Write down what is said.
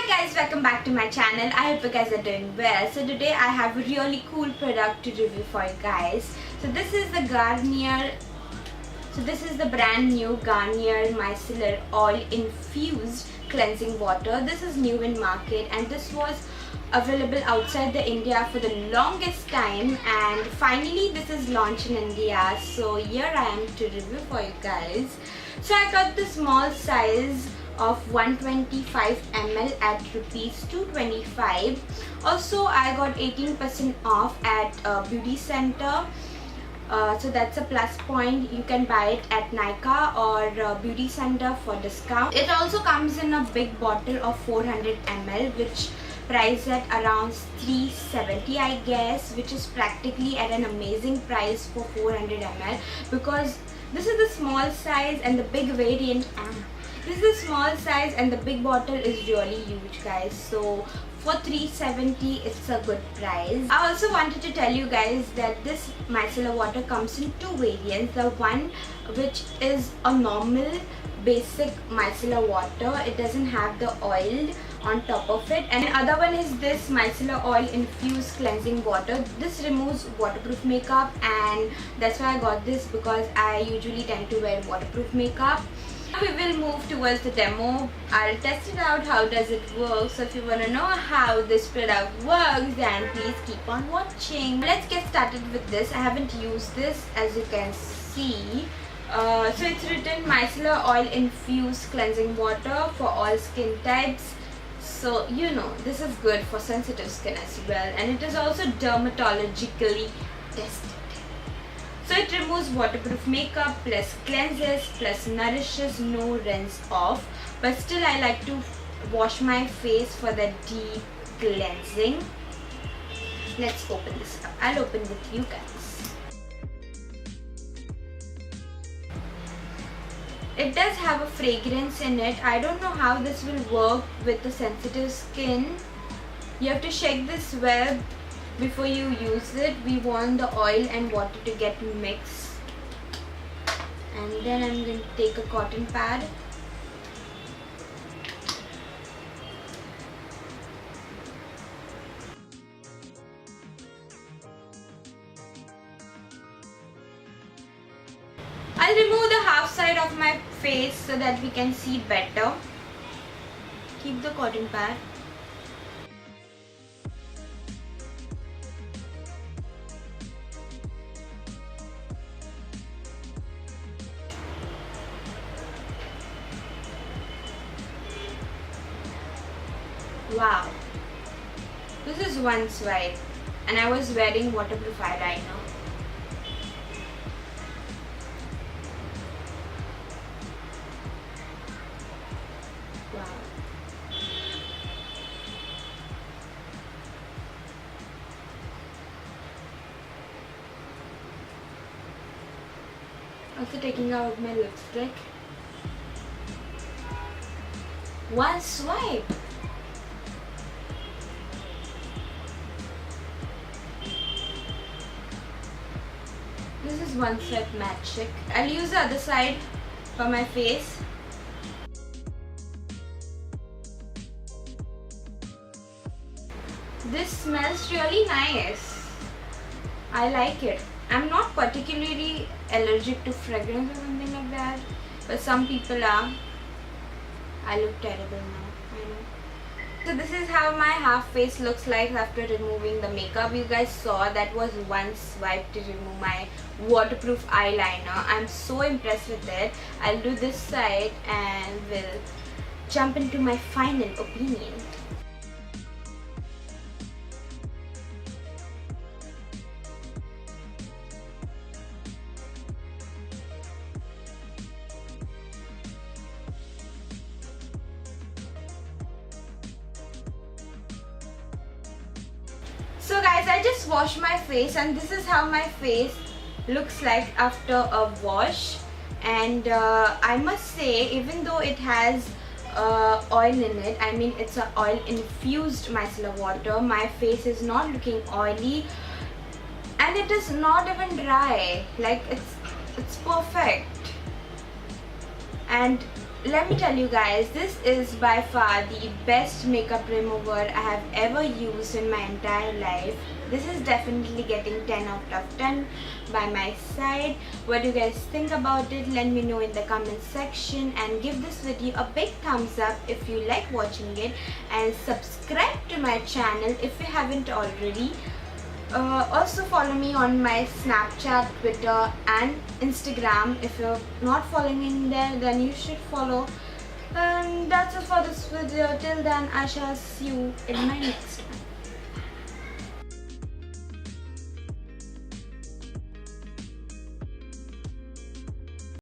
Hi guys, welcome back to my channel. I hope you guys are doing well. So today I have a really cool product to review for you guys. So this is the Garnier. So this is the brand new Garnier Micellar Oil Infused Cleansing Water. This is new in market and this was available outside the India for the longest time, and finally this is launched in India. So here I am to review for you guys. So I got the small size of 125 ml at rupees 225. Also I got 18% off at beauty center. So that's a plus point. You can buy it at Nika or beauty center for discount. It also comes in a big bottle of 400 ml which priced at around 370 I guess, which is practically at an amazing price for 400 ml because this is the small size and the big variant. This is the small size and the big bottle is really huge guys. So for 370 it's a good price. I also wanted to tell you guys that this micellar water comes in two variants. The one which is a normal basic micellar water, it doesn't have the oil on top of it, and the other one is this micellar oil infused cleansing water. This removes waterproof makeup, and that's why I got this because I usually tend to wear waterproof makeup. Now we will move towards the demo. I'll test it out, how does it work. So if you want to know how this product works, then please keep on watching. Let's get started with this. I haven't used this, as you can see. So it's written micellar oil infused cleansing water for all skin types. So you know this is good for sensitive skin as well, and it is also dermatologically tested. So it removes waterproof makeup, plus cleanses, plus nourishes, no rinse off. But still I like to wash my face for the deep cleansing. Let's open this up. I'll open with you guys. It does have a fragrance in it. I don't know how this will work with the sensitive skin. You have to shake this well before you use it. We want the oil and water to get mixed. And then I'm going to take a cotton pad. I'll remove the half side of my face so that we can see better. Keep the cotton pad. Wow, this is one swipe, and I was wearing waterproof eyeliner. Wow. Also taking out my lipstick. One swipe. This is one swipe magic. I'll use the other side for my face. This smells really nice. I like it. I'm not particularly allergic to fragrance or something like that, but some people are. I look terrible now, I know. So this is how my half face looks like after removing the makeup. You guys saw that was one swipe to remove my waterproof eyeliner. I'm so impressed with it. I'll do this side and we'll jump into my final opinion. So guys, I just washed my face and this is how my face looks like after a wash. And I must say, even though it has oil in it, I mean it's an oil infused micellar water, my face is not looking oily and it is not even dry. Like it's perfect. And let me tell you guys, this is by far the best makeup remover I have ever used in my entire life. This is definitely getting 10 out of 10 by my side. What do you guys think about it? Let me know in the comment section, and give this video a big thumbs up if you like watching it, and subscribe to my channel if you haven't already. Also follow me on my Snapchat, Twitter and Instagram. If you're not following in there, then you should follow. And that's it for this video. Till then, I shall see you in my next one.